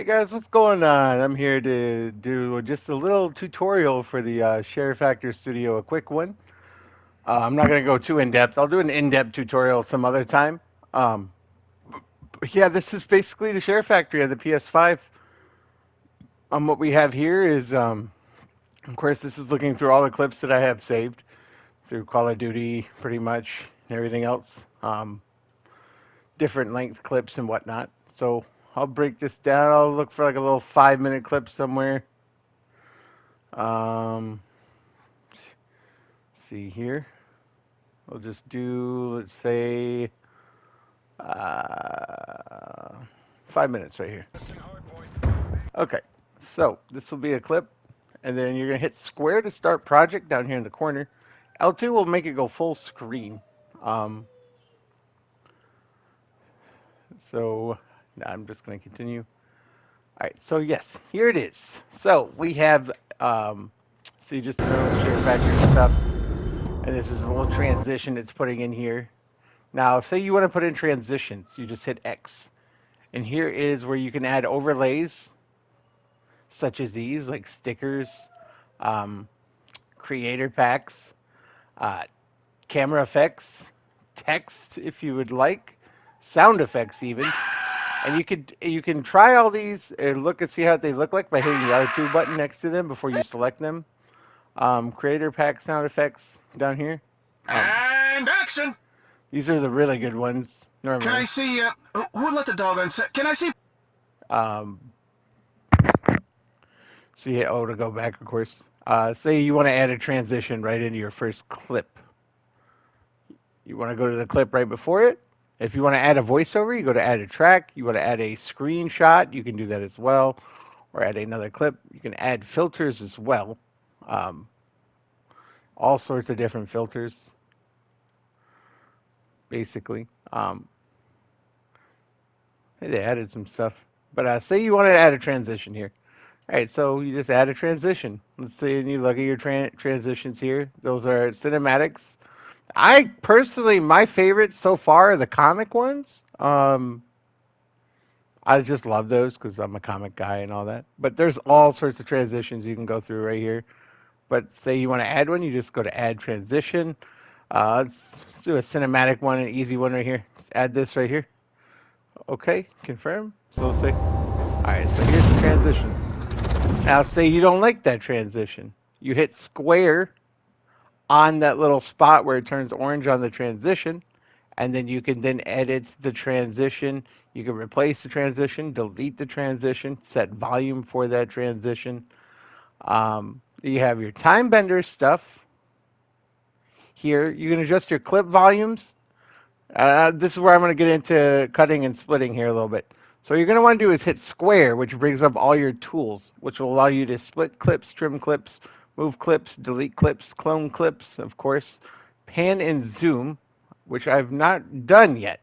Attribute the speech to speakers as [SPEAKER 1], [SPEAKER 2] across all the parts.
[SPEAKER 1] Hey guys, what's going on? I'm here to do just a little tutorial for the Share Factor Studio, a quick one. I'm not going to go too in depth. I'll do an in-depth tutorial some other time. Um, but yeah, this is basically the Share Factory of the PS5. What we have here is, of course, this is looking through all the clips that I have saved through Call of Duty, pretty much, and everything else. Different length clips and whatnot. So I'll break this down. I'll look for like a little 5-minute clip somewhere. Um, see here. We'll just do, let's say, uh, 5 minutes right here. Okay, so this will be a clip, and then you're gonna hit square to start project down here in the corner. L2 will make it go full screen. Um, so I'm just gonna continue. All right, so yes, here it is. So we have, see, just the normal share factor stuff, and this is a little transition it's putting in here. Now, say you want to put in transitions, you just hit X. And here is where you can add overlays, such as these, like stickers, um, creator packs, uh, camera effects, text if you would like, sound effects even. And you can try all these and look and see how they look like by hitting the R2 button next to them before you select them. Creator pack sound effects down here.
[SPEAKER 2] And action!
[SPEAKER 1] These are the really good ones
[SPEAKER 2] Can I
[SPEAKER 1] normally.
[SPEAKER 2] see, who let the dog on set? Can I see?
[SPEAKER 1] Um, so yeah, oh, to go back, of course. Say you want to add a transition right into your first clip. You want to go to the clip right before it. If you want to add a voiceover, you go to add a track. You want to add a screenshot, you can do that as well. Or add another clip. You can add filters as well. Um, all sorts of different filters, basically. They added some stuff. But say you want to add a transition here. All right, so you just add a transition. Let's say you look at your transitions here. Those are cinematics. I personally, my favorite so far are the comic ones. I just love those because I'm a comic guy and all that. But there's all sorts of transitions you can go through right here. But say you want to add one, you just go to add transition. Let's do a cinematic one, an easy one right here. Just add this right here. Okay, confirm. So let's say, all right, so here's the transition. Now say you don't like that transition. You hit square on that little spot where it turns orange on the transition, and then you can then edit the transition. You can replace the transition, delete the transition, set volume for that transition. You have your time bender stuff here. You can adjust your clip volumes. This is where I'm going to get into cutting and splitting here a little bit. So what you're going to want to do is hit square, which brings up all your tools, which will allow you to split clips, trim clips, move clips, delete clips, clone clips, of course, pan and zoom, which I've not done yet.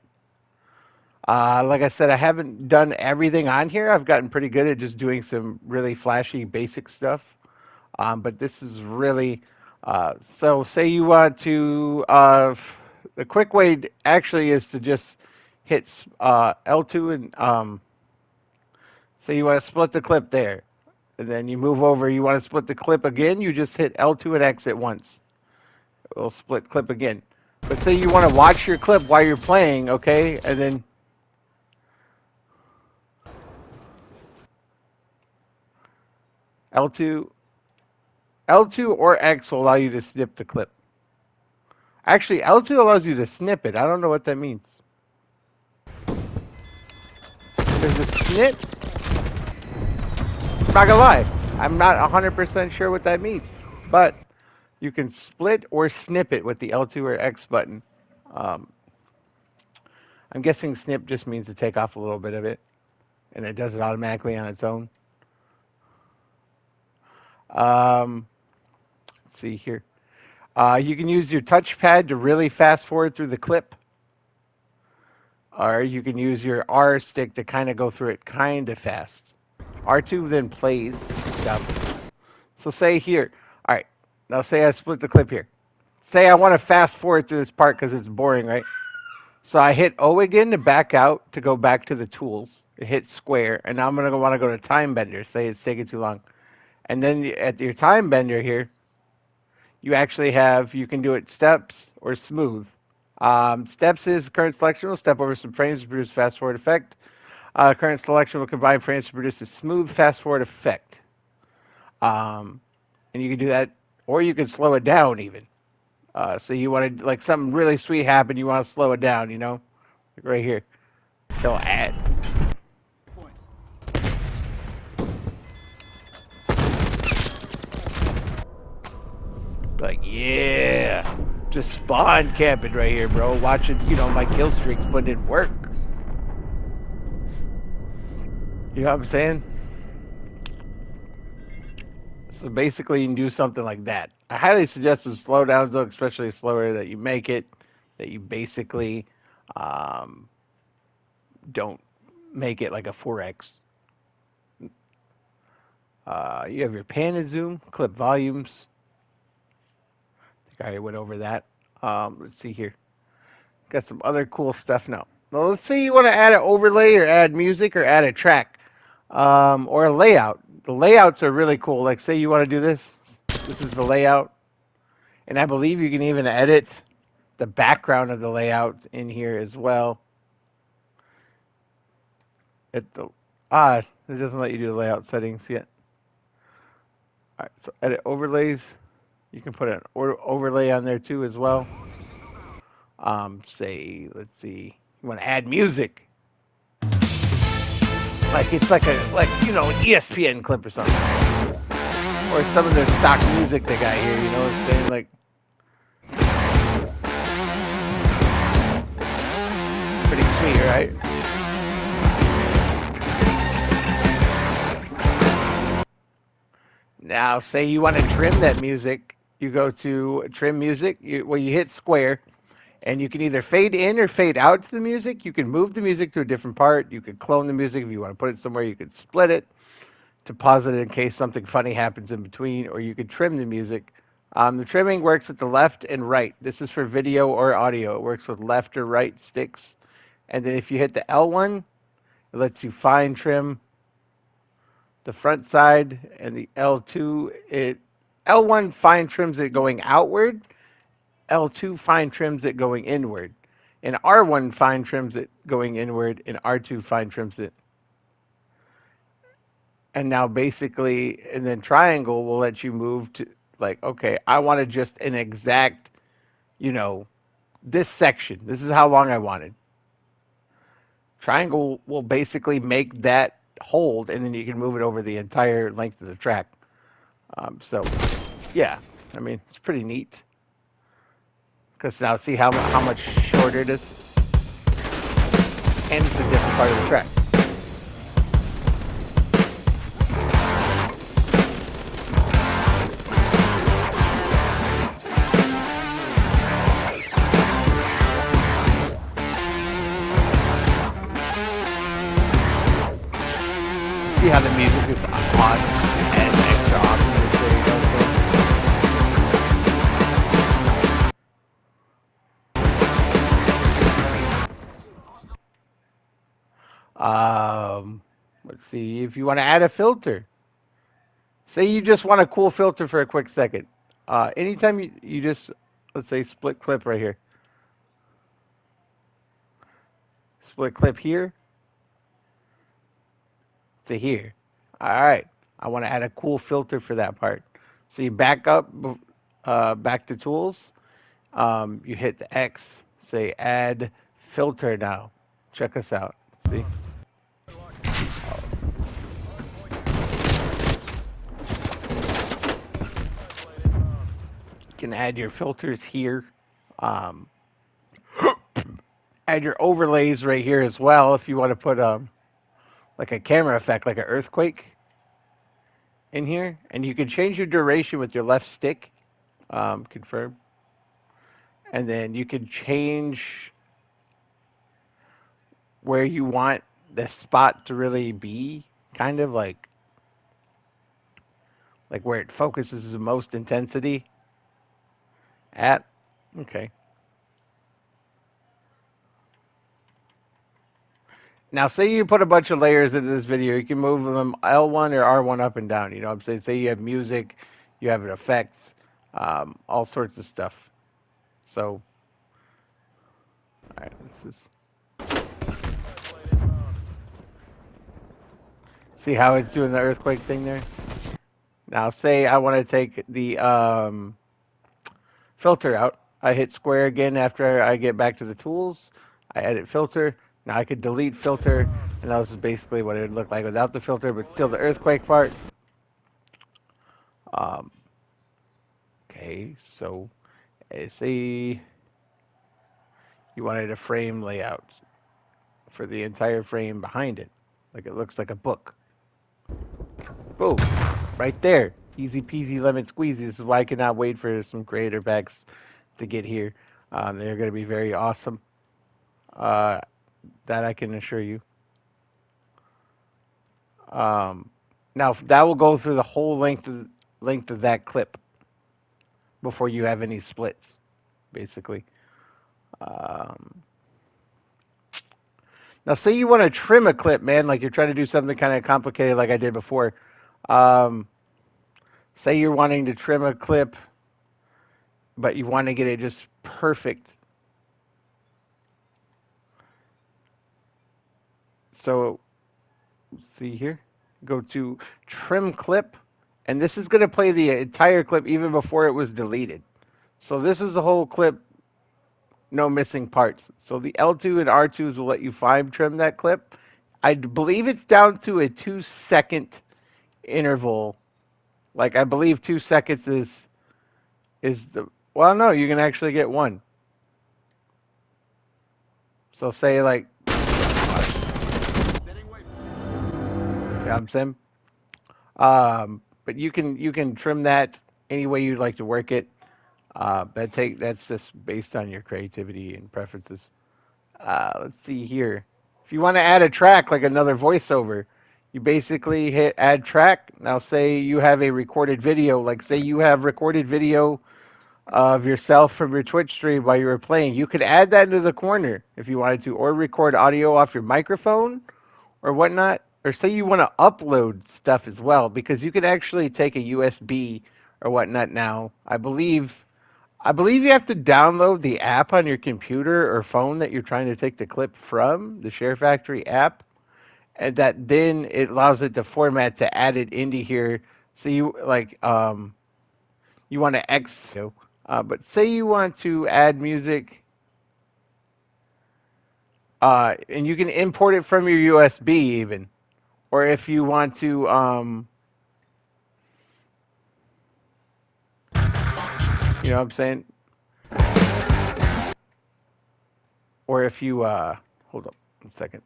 [SPEAKER 1] Like I said, I haven't done everything on here. I've gotten pretty good at just doing some really flashy basic stuff. But this is really, so say you want to, the quick way actually is to just hit L2 and say you want to split the clip there. And then you move over, you want to split the clip again, you just hit L2 and X at once. It'll split clip again. But say you want to watch your clip while you're playing, okay, and then L2, L2 or X will allow you to snip the clip. Actually, L2 allows you to snip it. I don't know what that means. There's a snip. I'm not gonna lie. I'm not 100% sure what that means. But you can split or snip it with the L2 or X button. Um, I'm guessing snip just means to take off a little bit of it, and it does it automatically on its own. Um, let's see here. You can use your touchpad to really fast forward through the clip, or you can use your R stick to kind of go through it kind of fast. R2 then plays stuff. So say here, all right, now say I split the clip here. Say I want to fast forward through this part because it's boring, right? So I hit O again to back out to go back to the tools. Hit square, and now I'm gonna want to go to time bender. Say it's taking too long, and then at your time bender here, you actually have you can do it steps or smooth. Steps is current selection will step over some frames to produce fast forward effect. Current selection will combine frames to produce a smooth fast forward effect. Um, and you can do that, or you can slow it down even. So you want to like something really sweet happen, you want to slow it down, like right here. It'll add like yeah, just spawn camping right here, bro. Watching my kill streaks putting in work. You know what I'm saying? So basically, you can do something like that. I highly suggest some slowdowns, though, especially slower that you make it, that you basically um, don't make it like a 4x. You have your pan and zoom, clip volumes. I think I went over that. Let's see here. Got some other cool stuff now. Now, let's say you want to add an overlay or add music or add a track or a layout. The layouts are really cool. Like, say you want to do this. This is the layout. And I believe you can even edit the background of the layout in here as well. At the it doesn't let you do the layout settings yet. All right, so edit overlays. You can put an overlay on there too as well. Say, let's see, you want to add music, like it's like an ESPN clip or something, or some of their stock music they got here. You know what I'm saying? Like pretty sweet, right? Now, say you want to trim that music, you go to trim music. You hit square, and you can either fade in or fade out to the music. You can move the music to a different part. You could clone the music if you want to put it somewhere. You could split it to pause it in case something funny happens in between, or you could trim the music. The trimming works with the left and right. This is for video or audio. It works with left or right sticks. And then if you hit the L1, it lets you fine trim the front side, and the L2, L1 fine trims it going outward, L2 fine trims it going inward, and R1 fine trims it going inward, and R2 fine trims it. And now basically, and then triangle will let you move to like, okay, I want to just an exact, you know, this section. This is how long I wanted. Triangle will basically make that hold, and then you can move it over the entire length of the track. So, yeah, I mean, it's pretty neat. Because now see how much shorter it is, and it's a different part of the track. See how the music is on and extra options. There you go. Let's see if you want to add a filter. Say you just want a cool filter for a quick second. Anytime you just let's say split clip right here, split clip here to here. All right, I want to add a cool filter for that part. So you back up, back to tools. You hit the X, say add filter now. Check us out. See, you can add your filters here. Um, add your overlays right here as well if you want to put like a camera effect, like an earthquake in here, and you can change your duration with your left stick. Confirm, and then you can change where you want the spot to really be, kind of like where it focuses the most intensity at. Okay. Now, say you put a bunch of layers into this video, you can move them L1 or R1 up and down. You know what I'm saying? Say you have music, you have an effects, all sorts of stuff. So, all right, let's just see how it's doing the earthquake thing there. Now, say I want to take the filter out. I hit square again after I get back to the tools. I edit filter. Now I could delete filter, and that was basically what it would look like without the filter, but still the earthquake part. Um, okay, so say you wanted a frame layout for the entire frame behind it, like it looks like a book. Boom, right there. Easy peasy lemon squeezy. This is why I cannot wait for some creator packs to get here. They're going to be very awesome. Uh, that I can assure you. Um, now that will go through the whole length of that clip before you have any splits, basically. Um, Now, say you want to trim a clip, man, like you're trying to do something kind of complicated, like I did before. Um, Say you're wanting to trim a clip, but you want to get it just perfect. So, see here, go to trim clip, and this is going to play the entire clip even before it was deleted. So this is the whole clip, no missing parts. So the L2 and R2s will let you fine trim that clip. I believe it's down to a 2 second interval. Like I believe 2 seconds is the well no, you can actually get one. So say like I'm saying. But you can trim that any way you'd like to work it. That's just based on your creativity and preferences. Let's see here. If you want to add a track like another voiceover, you basically hit add track. Now say you have a recorded video, like say you have recorded video of yourself from your Twitch stream while you were playing. You could add that into the corner if you wanted to, or record audio off your microphone or whatnot. Or say you want to upload stuff as well, because you can actually take a USB or whatnot now. I believe you have to download the app on your computer or phone that you're trying to take the clip from, the Share Factory app, and that then it allows it to format to add it into here. So you want to but say you want to add music, and you can import it from your USB even, or if you want to, you know what I'm saying, or if you hold up 1 second,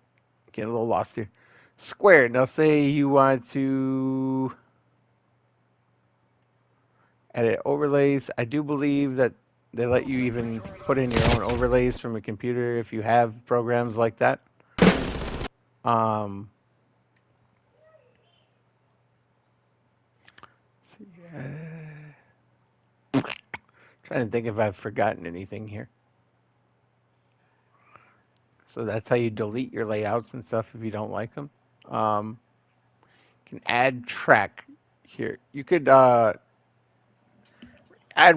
[SPEAKER 1] getting a little lost here. Square. Now say you want to edit overlays. I do believe that they let you even put in your own overlays from a computer if you have programs like that. Um, see, trying to think if I've forgotten anything here. So that's how you delete your layouts and stuff if you don't like them. Um, you can add track here. You could add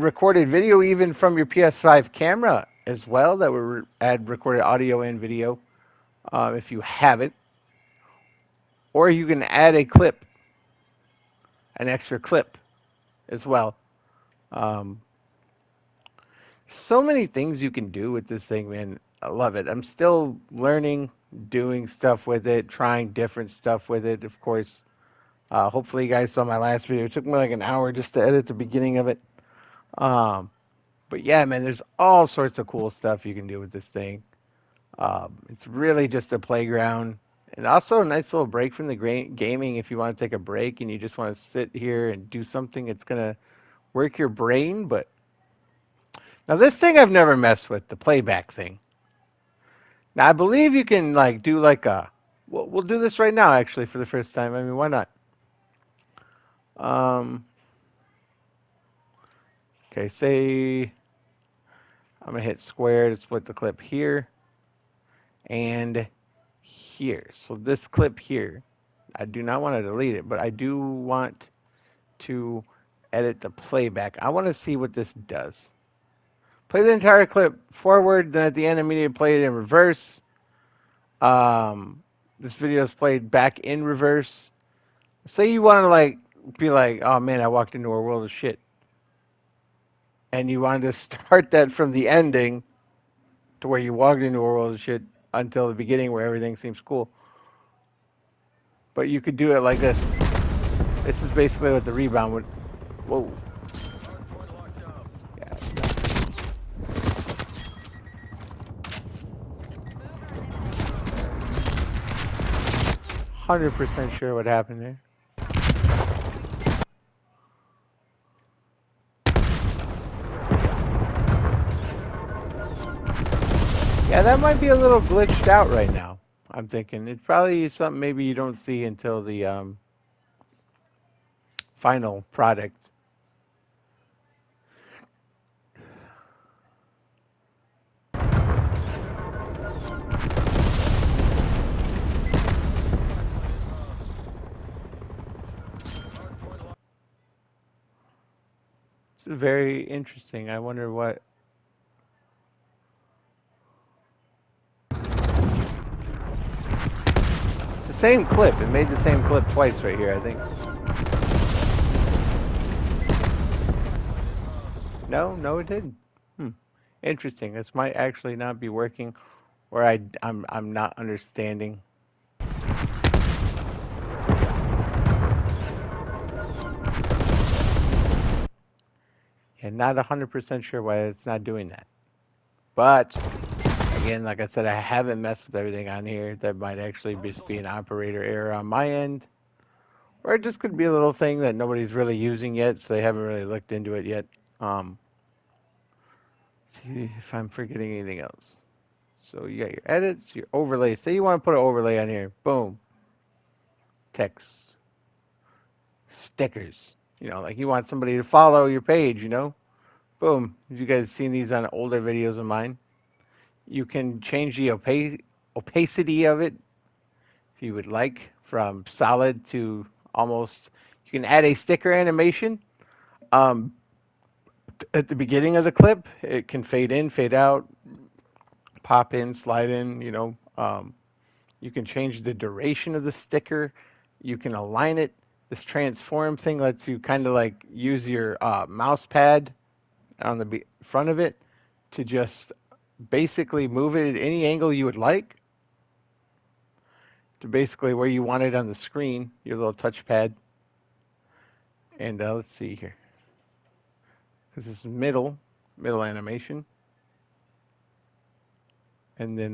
[SPEAKER 1] recorded video even from your PS5 camera as well. That would add recorded audio and video if you have it. Or you can add a clip, an extra clip as well. Um, so many things you can do with this thing, man. I love it. I'm still learning, doing stuff with it, trying different stuff with it. Of course, hopefully you guys saw my last video. It took me like an hour just to edit the beginning of it. Um, but yeah, man, there's all sorts of cool stuff you can do with this thing. It's really just a playground, and also a nice little break from the gaming. If you want to take a break and you just want to sit here and do something, it's gonna work your brain. But now this thing I've never messed with, the playback thing. Now I believe you can like do like a. We'll do this right now, actually, for the first time. I mean, why not? Um, okay, say I'm gonna hit square to split the clip here and here. So this clip here, I do not want to delete it, but I do want to edit the playback. I want to see what this does. Play the entire clip forward, then at the end immediately play it in reverse. Um, this video is played back in reverse. Say you want to like be like, oh man, I walked into a world of shit, and you wanted to start that from the ending to where you walked into a world of shit until the beginning where everything seems cool. But you could do it like this. This is basically what the rebound would. Whoa. Yeah, 100% sure what happened there. Yeah, that might be a little glitched out right now. I'm thinking it's probably something maybe you don't see until the final product. It's very interesting. I wonder what. It's the same clip. It made the same clip twice right here, I think. No, no, it didn't. Hmm. Interesting. This might actually not be working, or I'm not understanding. And not 100% sure why it's not doing that. But again, like I said, I haven't messed with everything on here. That might actually just be an operator error on my end, or it just could be a little thing that nobody's really using yet, so they haven't really looked into it yet. Um, see if I'm forgetting anything else. So you got your edits, your overlays. Say you want to put an overlay on here. Boom. Text. Stickers. Like you want somebody to follow your page. Boom. You guys seen these on older videos of mine? You can change the opacity of it if you would like, from solid to almost. You can add a sticker animation. Um, at the beginning of the clip, it can fade in, fade out, pop in, slide in. You can change the duration of the sticker. You can align it. This transform thing lets you kind of like use your mouse pad on the front of it to just basically move it at any angle you would like to basically where you want it on the screen, your little touchpad. And let's see here. This is middle animation. And then,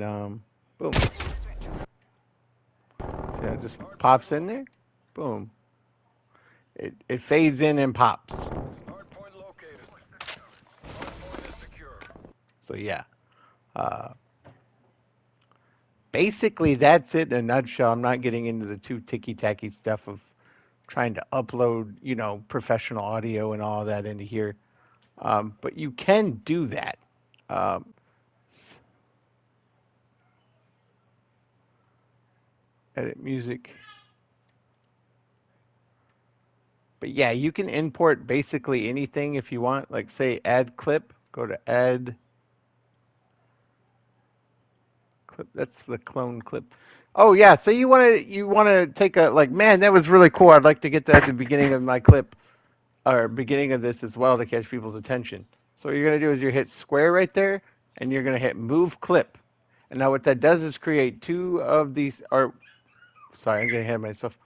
[SPEAKER 1] boom. See how it just pops in there? Boom. It fades in and pops. So, yeah. Uh, Basically, that's it in a nutshell. I'm not getting into the too ticky tacky stuff of trying to upload, professional audio and all of that into here. But you can do that. Um, Edit music. But yeah, you can import basically anything if you want. Like say add clip, go to add clip. That's the clone clip. Oh yeah, say you want to take a like man, that was really cool. I'd like to get that at the beginning of my clip or beginning of this as well to catch people's attention. So what you're gonna do is you hit square right there and you're gonna hit move clip. And now what that does is create two of these or sorry, I'm getting ahead of myself.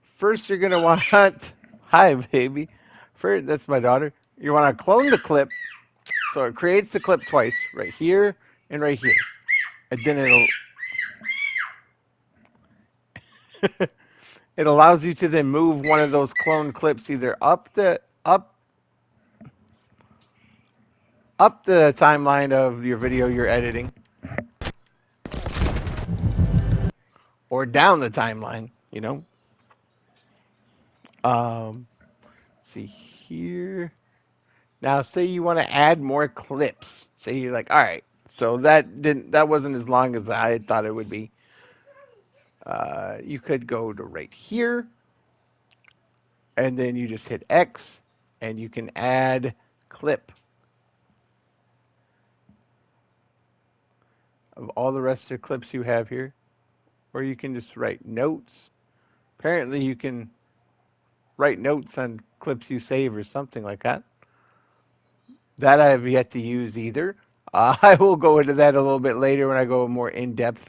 [SPEAKER 1] First you're gonna want hi baby. First that's my daughter. You want to clone the clip. So it creates the clip twice, right here and right here. And then it allows you to then move one of those clone clips either up the timeline of your video you're editing or down the timeline. Let's see here. Now say you want to add more clips. Say you're like, all right, so that wasn't as long as I thought it would be. You could go to right here, and then you just hit X, and you can add clip of all the rest of the clips you have here, or you can just write notes. Apparently, you can write notes on clips you save or something like that. That I have yet to use either. I will go into that a little bit later when I go more in depth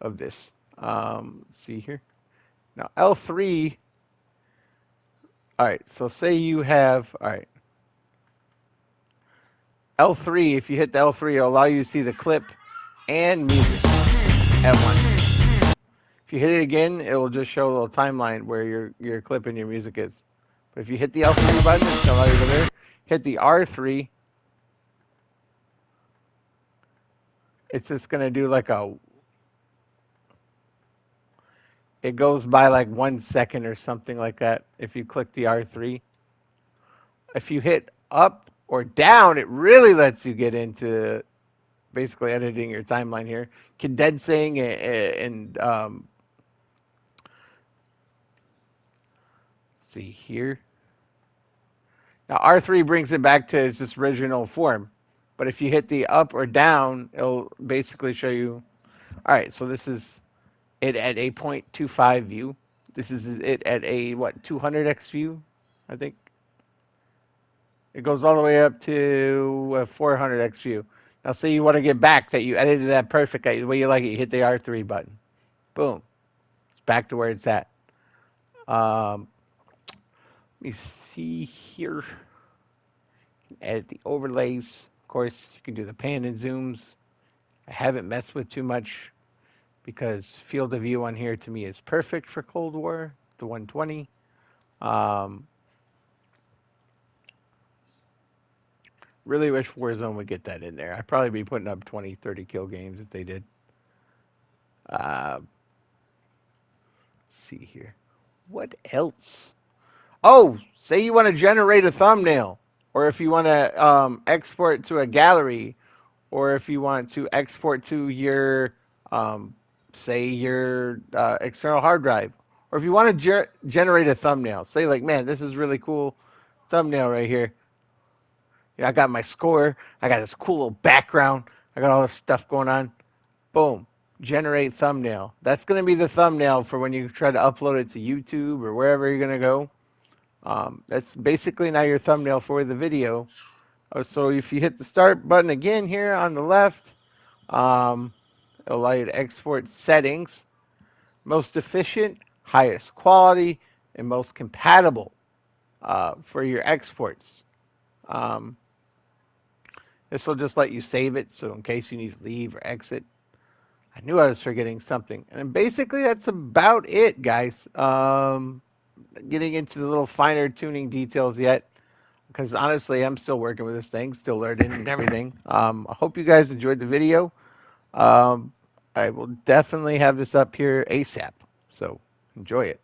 [SPEAKER 1] of this. Let's see here. Now, L3, all right, so say you have, all right, L3, if you hit the L3, it'll allow you to see the clip and music at once. If you hit it again, it will just show a little timeline where your clip and your music is. But if you hit the L3 button, it's going to allow you to go there. Hit the R3, it's just going to do like a, it goes by like 1 second or something like that if you click the R3. If you hit up or down, it really lets you get into basically editing your timeline here, condensing and see here. Now R3 brings it back to its original form, but if you hit the up or down, it'll basically show you. All right, so this is it at a 0.25 view. This is it at a what 200x view, I think. It goes all the way up to a 400x view. Now, say you want to get back that you edited that perfect the way you like it. You hit the R3 button. Boom. It's back to where it's at. Um, Let me see here. Edit the overlays. Of course, you can do the pan and zooms. I haven't messed with too much because field of view on here to me is perfect for Cold War, the 120. Um, really wish Warzone would get that in there. I'd probably be putting up 20, 30 kill games if they did. Uh, see here. What else? Oh, say you want to generate a thumbnail, or if you want to export to a gallery, or if you want to export to your, um, say, your external hard drive, or if you want to generate a thumbnail. Say, like, man, this is really cool thumbnail right here. I got my score. I got this cool little background. I got all this stuff going on. Boom. Generate thumbnail. That's going to be the thumbnail for when you try to upload it to YouTube or wherever you're going to go. That's basically now your thumbnail for the video. So if you hit the start button again here on the left, it'll allow you to export settings, most efficient, highest quality, and most compatible for your exports. Um, this will just let you save it, so in case you need to leave or exit. I knew I was forgetting something. And basically, that's about it, guys. Getting into the little finer tuning details yet, because honestly, I'm still working with this thing, still learning and everything. I hope you guys enjoyed the video. Um, I will definitely have this up here ASAP, so enjoy it.